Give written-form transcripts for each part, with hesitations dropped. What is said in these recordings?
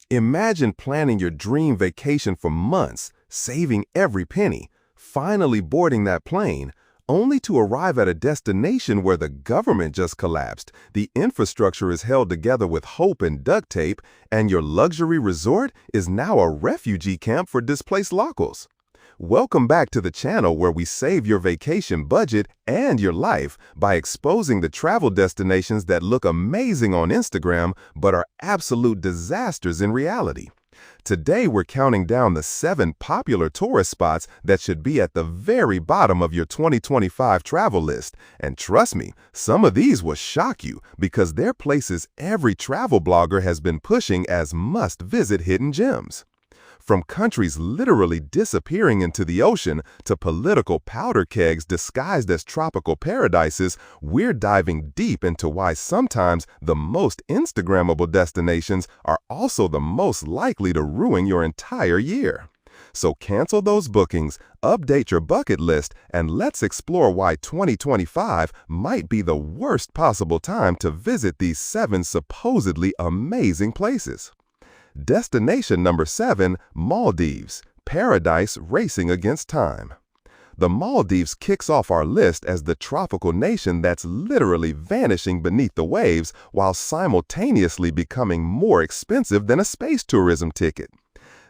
Imagine planning your dream vacation for months, saving every penny, finally boarding that plane, only to arrive at a destination where the government just collapsed, the infrastructure is held together with hope and duct tape, and your luxury resort is now a refugee camp for displaced locals. Welcome back to the channel where we save your vacation budget and your life by exposing the travel destinations that look amazing on Instagram but are absolute disasters in reality. Today, we're counting down the 7 popular tourist spots that should be at the very bottom of your 2025 travel list. And trust me, some of these will shock you because they're places every travel blogger has been pushing as must-visit hidden gems. From countries literally disappearing into the ocean to political powder kegs disguised as tropical paradises, we're diving deep into why sometimes the most Instagrammable destinations are also the most likely to ruin your entire year. So cancel those bookings, update your bucket list, and let's explore why 2025 might be the worst possible time to visit these 7 supposedly amazing places. Destination number 7, Maldives, paradise racing against time. The Maldives kicks off our list as the tropical nation that's literally vanishing beneath the waves while simultaneously becoming more expensive than a space tourism ticket.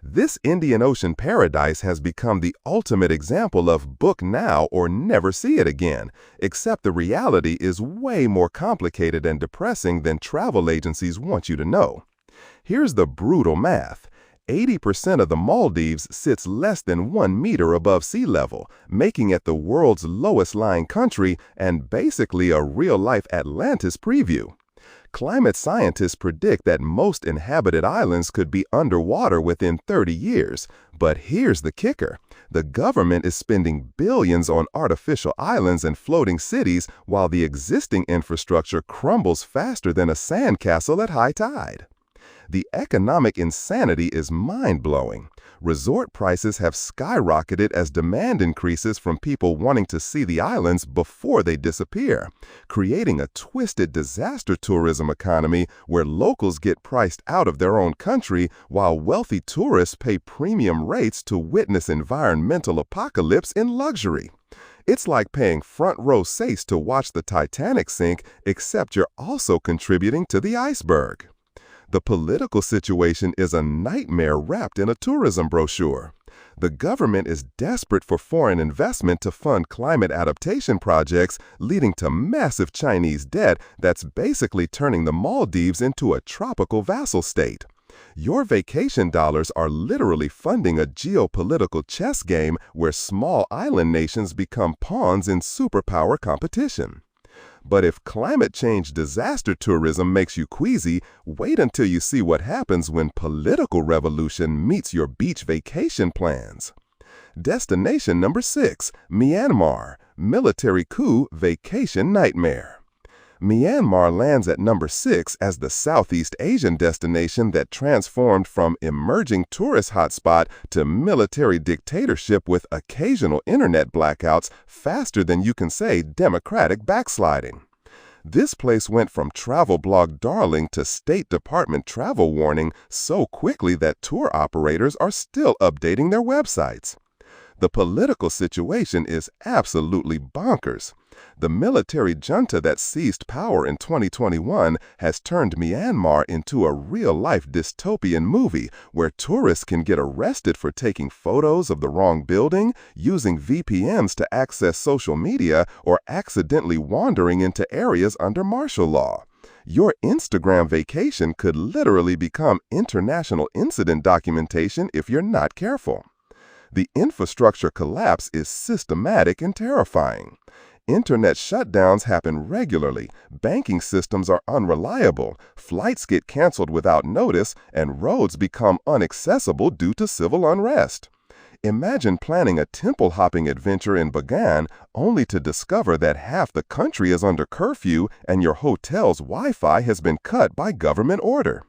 This Indian Ocean paradise has become the ultimate example of book now or never see it again, except the reality is way more complicated and depressing than travel agencies want you to know. Here's the brutal math. 80% of the Maldives sits less than 1 meter above sea level, making it the world's lowest-lying country and basically a real-life Atlantis preview. Climate scientists predict that most inhabited islands could be underwater within 30 years. But here's the kicker. The government is spending billions on artificial islands and floating cities while the existing infrastructure crumbles faster than a sandcastle at high tide. The economic insanity is mind-blowing. Resort prices have skyrocketed as demand increases from people wanting to see the islands before they disappear, creating a twisted disaster tourism economy where locals get priced out of their own country while wealthy tourists pay premium rates to witness environmental apocalypse in luxury. It's like paying front-row seats to watch the Titanic sink, except you're also contributing to the iceberg. The political situation is a nightmare wrapped in a tourism brochure. The government is desperate for foreign investment to fund climate adaptation projects, leading to massive Chinese debt that's basically turning the Maldives into a tropical vassal state. Your vacation dollars are literally funding a geopolitical chess game where small island nations become pawns in superpower competition. But if climate change disaster tourism makes you queasy, wait until you see what happens when political revolution meets your beach vacation plans. Destination number 6, Myanmar, military coup vacation nightmare. Myanmar lands at number 6 as the Southeast Asian destination that transformed from emerging tourist hotspot to military dictatorship with occasional internet blackouts faster than you can say democratic backsliding. This place went from travel blog darling to State Department travel warning so quickly that tour operators are still updating their websites. The political situation is absolutely bonkers. The military junta that seized power in 2021 has turned Myanmar into a real-life dystopian movie where tourists can get arrested for taking photos of the wrong building, using VPNs to access social media, or accidentally wandering into areas under martial law. Your Instagram vacation could literally become international incident documentation if you're not careful. The infrastructure collapse is systematic and terrifying. Internet shutdowns happen regularly, banking systems are unreliable, flights get canceled without notice, and roads become inaccessible due to civil unrest. Imagine planning a temple-hopping adventure in Bagan only to discover that half the country is under curfew and your hotel's Wi-Fi has been cut by government order.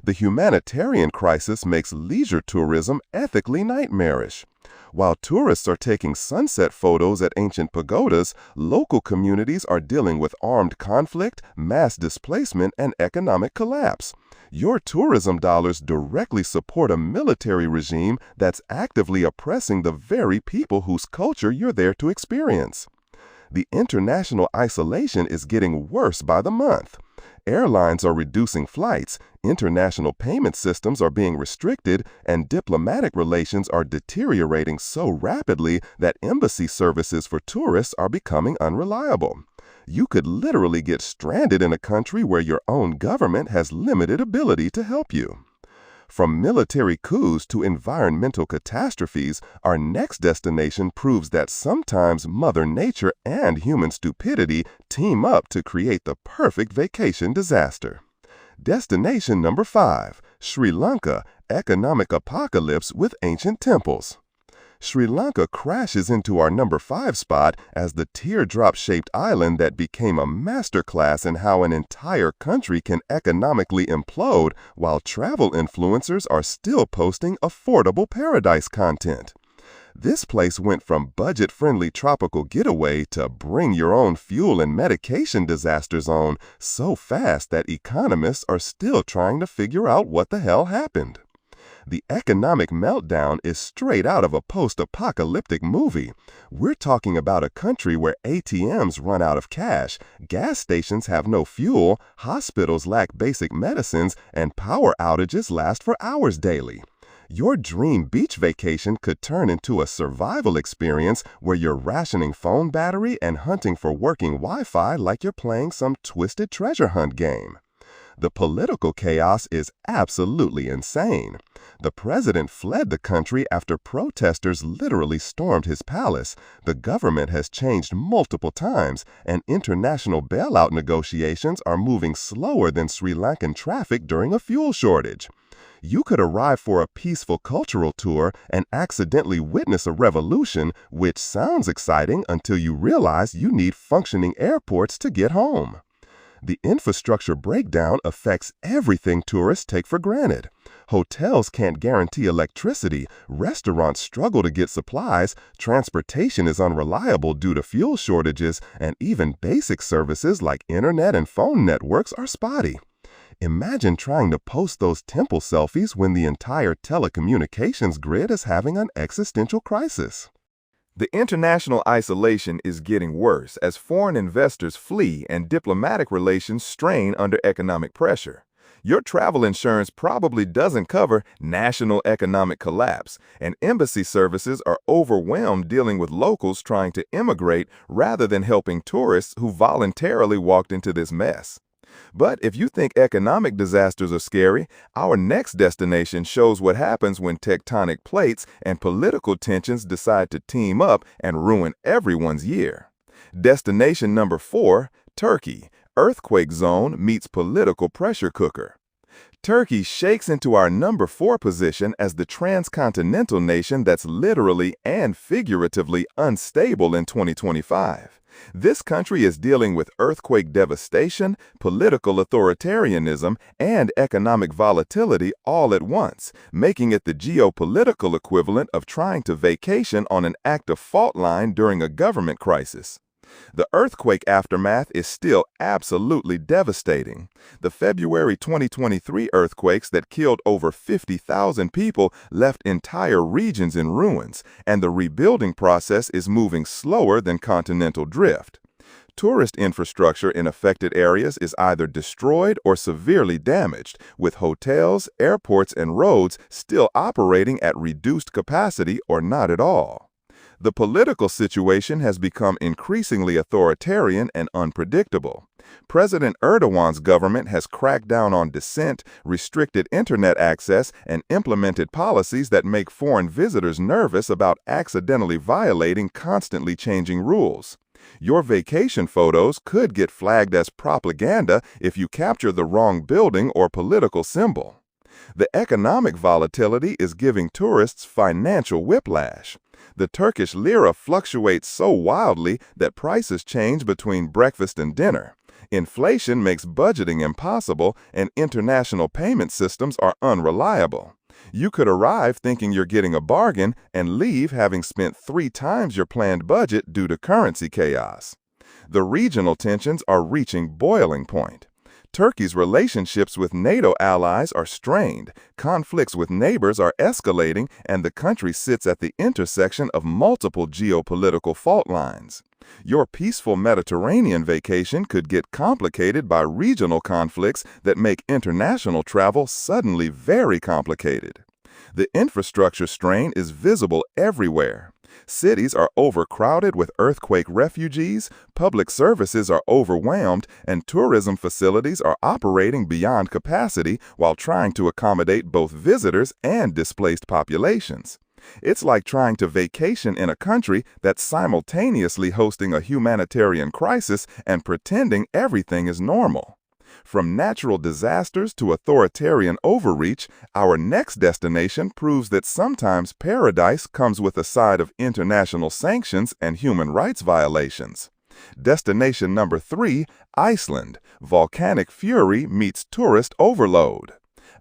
The humanitarian crisis makes leisure tourism ethically nightmarish. While tourists are taking sunset photos at ancient pagodas, local communities are dealing with armed conflict, mass displacement, and economic collapse. Your tourism dollars directly support a military regime that's actively oppressing the very people whose culture you're there to experience. The international isolation is getting worse by the month. Airlines are reducing flights, international payment systems are being restricted, and diplomatic relations are deteriorating so rapidly that embassy services for tourists are becoming unreliable. You could literally get stranded in a country where your own government has limited ability to help you. From military coups to environmental catastrophes, our next destination proves that sometimes Mother Nature and human stupidity team up to create the perfect vacation disaster. Destination number 5, Sri Lanka, economic apocalypse with ancient temples. Sri Lanka crashes into our number 5 spot as the teardrop-shaped island that became a masterclass in how an entire country can economically implode while travel influencers are still posting affordable paradise content. This place went from budget-friendly tropical getaway to bring your own fuel and medication disaster zone so fast that economists are still trying to figure out what the hell happened. The economic meltdown is straight out of a post-apocalyptic movie. We're talking about a country where ATMs run out of cash, gas stations have no fuel, hospitals lack basic medicines, and power outages last for hours daily. Your dream beach vacation could turn into a survival experience where you're rationing phone battery and hunting for working Wi-Fi like you're playing some twisted treasure hunt game. The political chaos is absolutely insane. The president fled the country after protesters literally stormed his palace. The government has changed multiple times, and international bailout negotiations are moving slower than Sri Lankan traffic during a fuel shortage. You could arrive for a peaceful cultural tour and accidentally witness a revolution, which sounds exciting until you realize you need functioning airports to get home. The infrastructure breakdown affects everything tourists take for granted. Hotels can't guarantee electricity, restaurants struggle to get supplies, transportation is unreliable due to fuel shortages, and even basic services like internet and phone networks are spotty. Imagine trying to post those temple selfies when the entire telecommunications grid is having an existential crisis. The international isolation is getting worse as foreign investors flee and diplomatic relations strain under economic pressure. Your travel insurance probably doesn't cover national economic collapse, and embassy services are overwhelmed dealing with locals trying to immigrate rather than helping tourists who voluntarily walked into this mess. But if you think economic disasters are scary, our next destination shows what happens when tectonic plates and political tensions decide to team up and ruin everyone's year. Destination number 4, Turkey, earthquake zone meets political pressure cooker. Turkey shakes into our number 4 position as the transcontinental nation that's literally and figuratively unstable in 2025. This country is dealing with earthquake devastation, political authoritarianism, and economic volatility all at once, making it the geopolitical equivalent of trying to vacation on an active fault line during a government crisis. The earthquake aftermath is still absolutely devastating. The February 2023 earthquakes that killed over 50,000 people left entire regions in ruins, and the rebuilding process is moving slower than continental drift. Tourist infrastructure in affected areas is either destroyed or severely damaged, with hotels, airports, and roads still operating at reduced capacity or not at all. The political situation has become increasingly authoritarian and unpredictable. President Erdogan's government has cracked down on dissent, restricted internet access, and implemented policies that make foreign visitors nervous about accidentally violating constantly changing rules. Your vacation photos could get flagged as propaganda if you capture the wrong building or political symbol. The economic volatility is giving tourists financial whiplash. The Turkish lira fluctuates so wildly that prices change between breakfast and dinner. Inflation makes budgeting impossible, and international payment systems are unreliable. You could arrive thinking you're getting a bargain and leave having spent 3 times your planned budget due to currency chaos. The regional tensions are reaching boiling point. Turkey's relationships with NATO allies are strained, conflicts with neighbors are escalating, and the country sits at the intersection of multiple geopolitical fault lines. Your peaceful Mediterranean vacation could get complicated by regional conflicts that make international travel suddenly very complicated. The infrastructure strain is visible everywhere. Cities are overcrowded with earthquake refugees, public services are overwhelmed, and tourism facilities are operating beyond capacity while trying to accommodate both visitors and displaced populations. It's like trying to vacation in a country that's simultaneously hosting a humanitarian crisis and pretending everything is normal. From natural disasters to authoritarian overreach, our next destination proves that sometimes paradise comes with a side of international sanctions and human rights violations. Destination number 3, Iceland. Volcanic fury meets tourist overload.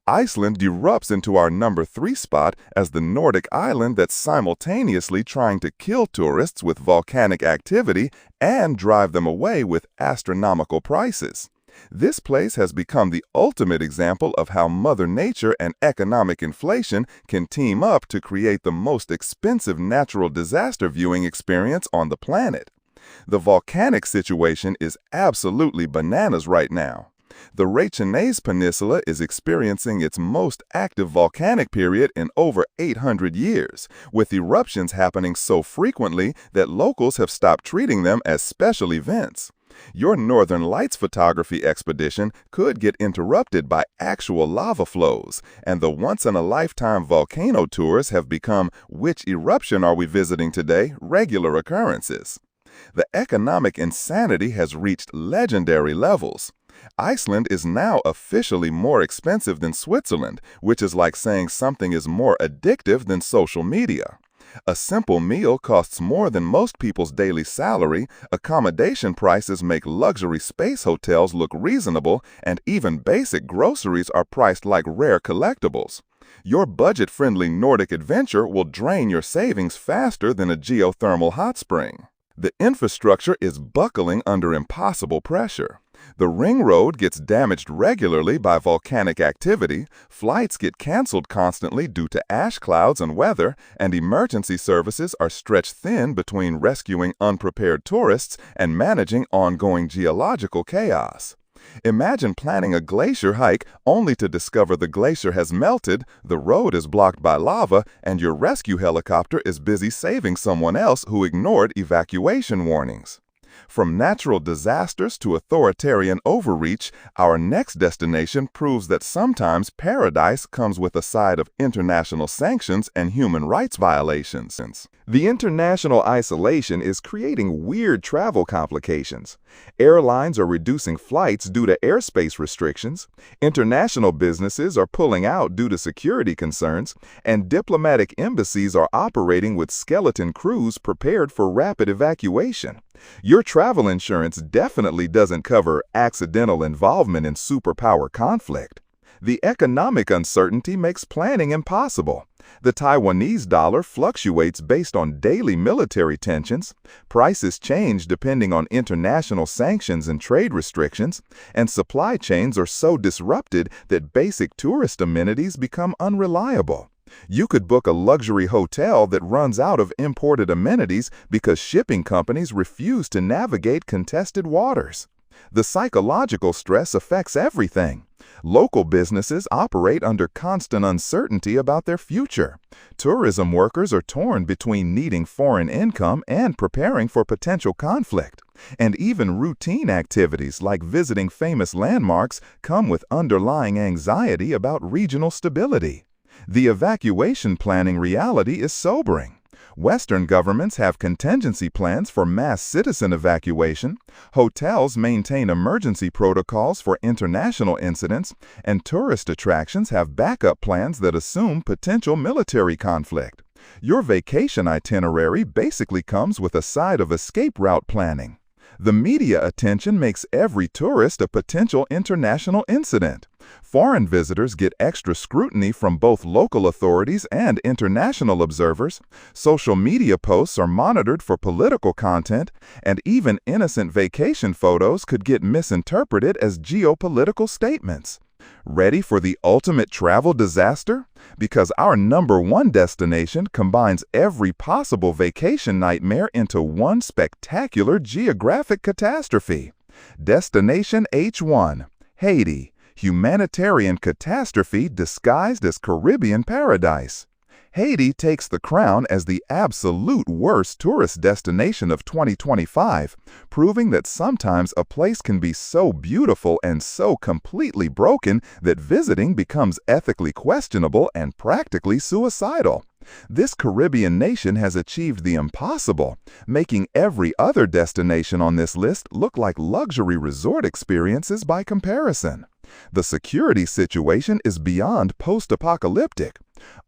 Iceland erupts into our number 3 spot as the Nordic island that's simultaneously trying to kill tourists with volcanic activity and drive them away with astronomical prices. This place has become the ultimate example of how Mother Nature and economic inflation can team up to create the most expensive natural disaster viewing experience on the planet. The volcanic situation is absolutely bananas right now. The Reykjanes Peninsula is experiencing its most active volcanic period in over 800 years, with eruptions happening so frequently that locals have stopped treating them as special events. Your Northern Lights photography expedition could get interrupted by actual lava flows, and the once-in-a-lifetime volcano tours have become "which eruption are we visiting today?" regular occurrences. The economic insanity has reached legendary levels. Iceland is now officially more expensive than Switzerland, which is like saying something is more addictive than social media. A simple meal costs more than most people's daily salary, accommodation prices make luxury space hotels look reasonable, and even basic groceries are priced like rare collectibles. Your budget-friendly Nordic adventure will drain your savings faster than a geothermal hot spring. The infrastructure is buckling under impossible pressure. The ring road gets damaged regularly by volcanic activity, flights get canceled constantly due to ash clouds and weather, and emergency services are stretched thin between rescuing unprepared tourists and managing ongoing geological chaos. Imagine planning a glacier hike only to discover the glacier has melted, the road is blocked by lava, and your rescue helicopter is busy saving someone else who ignored evacuation warnings. From natural disasters to authoritarian overreach, our next destination proves that sometimes paradise comes with a side of international sanctions and human rights violations. The international isolation is creating weird travel complications. Airlines are reducing flights due to airspace restrictions, international businesses are pulling out due to security concerns, and diplomatic embassies are operating with skeleton crews prepared for rapid evacuation. Your travel insurance definitely doesn't cover accidental involvement in superpower conflict. The economic uncertainty makes planning impossible. The Taiwanese dollar fluctuates based on daily military tensions, prices change depending on international sanctions and trade restrictions, and supply chains are so disrupted that basic tourist amenities become unreliable. You could book a luxury hotel that runs out of imported amenities because shipping companies refuse to navigate contested waters. The psychological stress affects everything. Local businesses operate under constant uncertainty about their future. Tourism workers are torn between needing foreign income and preparing for potential conflict. And even routine activities like visiting famous landmarks come with underlying anxiety about regional stability. The evacuation planning reality is sobering. Western governments have contingency plans for mass citizen evacuation, hotels maintain emergency protocols for international incidents, and tourist attractions have backup plans that assume potential military conflict. Your vacation itinerary basically comes with a side of escape route planning. The media attention makes every tourist a potential international incident. Foreign visitors get extra scrutiny from both local authorities and international observers. Social media posts are monitored for political content, and even innocent vacation photos could get misinterpreted as geopolitical statements. Ready for the ultimate travel disaster? Because our #1 destination combines every possible vacation nightmare into one spectacular geographic catastrophe. Destination H1, Haiti, humanitarian catastrophe disguised as Caribbean paradise. Haiti takes the crown as the absolute worst tourist destination of 2025, proving that sometimes a place can be so beautiful and so completely broken that visiting becomes ethically questionable and practically suicidal. This Caribbean nation has achieved the impossible, making every other destination on this list look like luxury resort experiences by comparison. The security situation is beyond post-apocalyptic.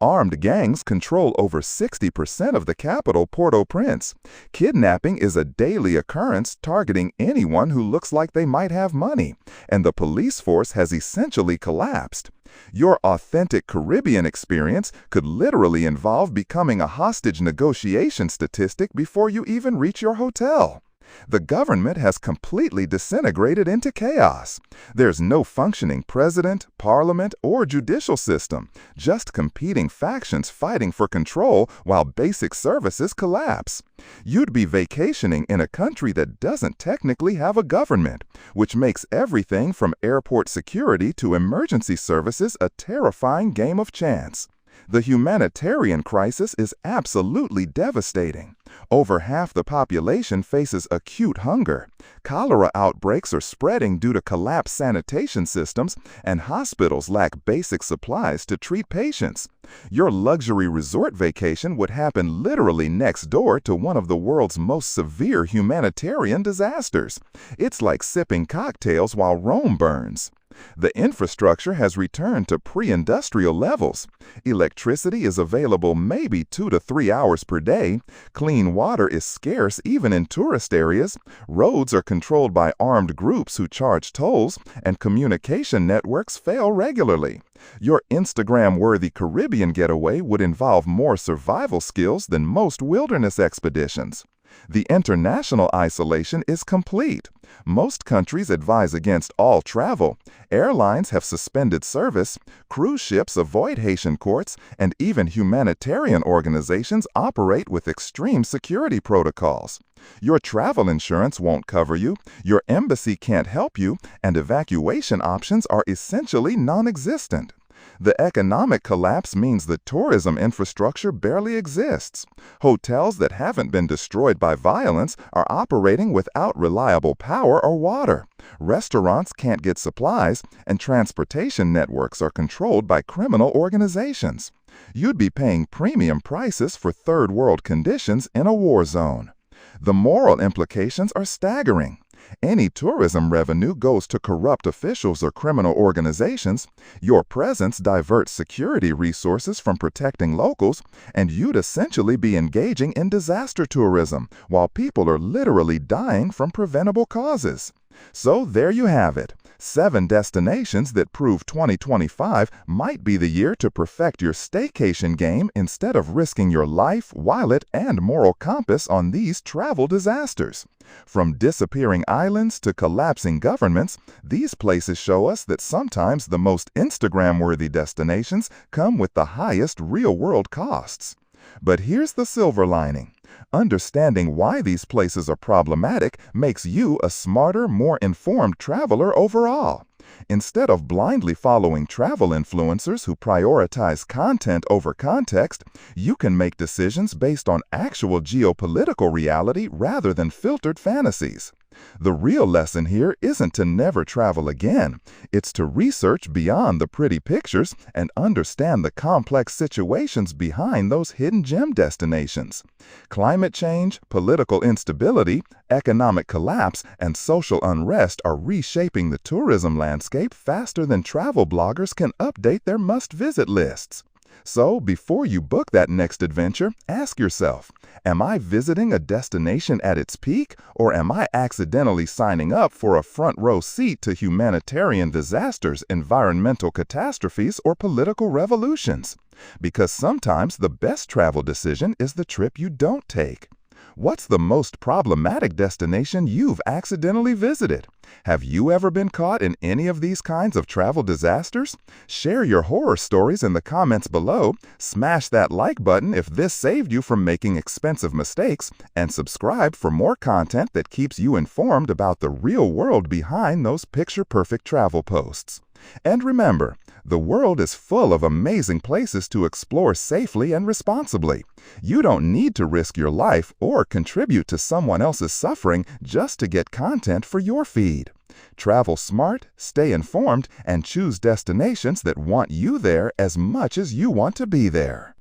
Armed gangs control over 60% of the capital, Port-au-Prince. Kidnapping is a daily occurrence targeting anyone who looks like they might have money, and the police force has essentially collapsed. Your authentic Caribbean experience could literally involve becoming a hostage negotiation statistic before you even reach your hotel. The government has completely disintegrated into chaos. There's no functioning president, parliament, or judicial system, just competing factions fighting for control while basic services collapse. You'd be vacationing in a country that doesn't technically have a government, which makes everything from airport security to emergency services a terrifying game of chance. The humanitarian crisis is absolutely devastating. Over half the population faces acute hunger. Cholera outbreaks are spreading due to collapsed sanitation systems, and hospitals lack basic supplies to treat patients. Your luxury resort vacation would happen literally next door to one of the world's most severe humanitarian disasters. It's like sipping cocktails while Rome burns. The infrastructure has returned to pre-industrial levels. Electricity is available maybe 2 to 3 hours per day. Clean water is scarce even in tourist areas. Roads are controlled by armed groups who charge tolls, and communication networks fail regularly. Your Instagram-worthy Caribbean getaway would involve more survival skills than most wilderness expeditions. The international isolation is complete. Most countries advise against all travel. Airlines have suspended service. Cruise ships avoid Haitian courts, and even humanitarian organizations operate with extreme security protocols. Your travel insurance won't cover you, your embassy can't help you, and evacuation options are essentially non-existent. The economic collapse means the tourism infrastructure barely exists. Hotels that haven't been destroyed by violence are operating without reliable power or water. Restaurants can't get supplies, and transportation networks are controlled by criminal organizations. You'd be paying premium prices for third-world conditions in a war zone. The moral implications are staggering. Any tourism revenue goes to corrupt officials or criminal organizations. Your presence diverts security resources from protecting locals, and you'd essentially be engaging in disaster tourism while people are literally dying from preventable causes. So there you have it. 7 destinations that prove 2025 might be the year to perfect your staycation game instead of risking your life, wallet, and moral compass on these travel disasters. From disappearing islands to collapsing governments, these places show us that sometimes the most Instagram-worthy destinations come with the highest real-world costs. But here's the silver lining. Understanding why these places are problematic makes you a smarter, more informed traveler overall. Instead of blindly following travel influencers who prioritize content over context, you can make decisions based on actual geopolitical reality rather than filtered fantasies. The real lesson here isn't to never travel again. It's to research beyond the pretty pictures and understand the complex situations behind those hidden gem destinations. Climate change, political instability, economic collapse, and social unrest are reshaping the tourism landscape faster than travel bloggers can update their must-visit lists. So, before you book that next adventure, ask yourself, am I visiting a destination at its peak, or am I accidentally signing up for a front row seat to humanitarian disasters, environmental catastrophes, or political revolutions? Because sometimes the best travel decision is the trip you don't take. What's the most problematic destination you've accidentally visited? Have you ever been caught in any of these kinds of travel disasters? Share your horror stories in the comments below, smash that like button if this saved you from making expensive mistakes, and subscribe for more content that keeps you informed about the real world behind those picture-perfect travel posts. And remember, the world is full of amazing places to explore safely and responsibly. You don't need to risk your life or contribute to someone else's suffering just to get content for your feed. Travel smart, stay informed, and choose destinations that want you there as much as you want to be there.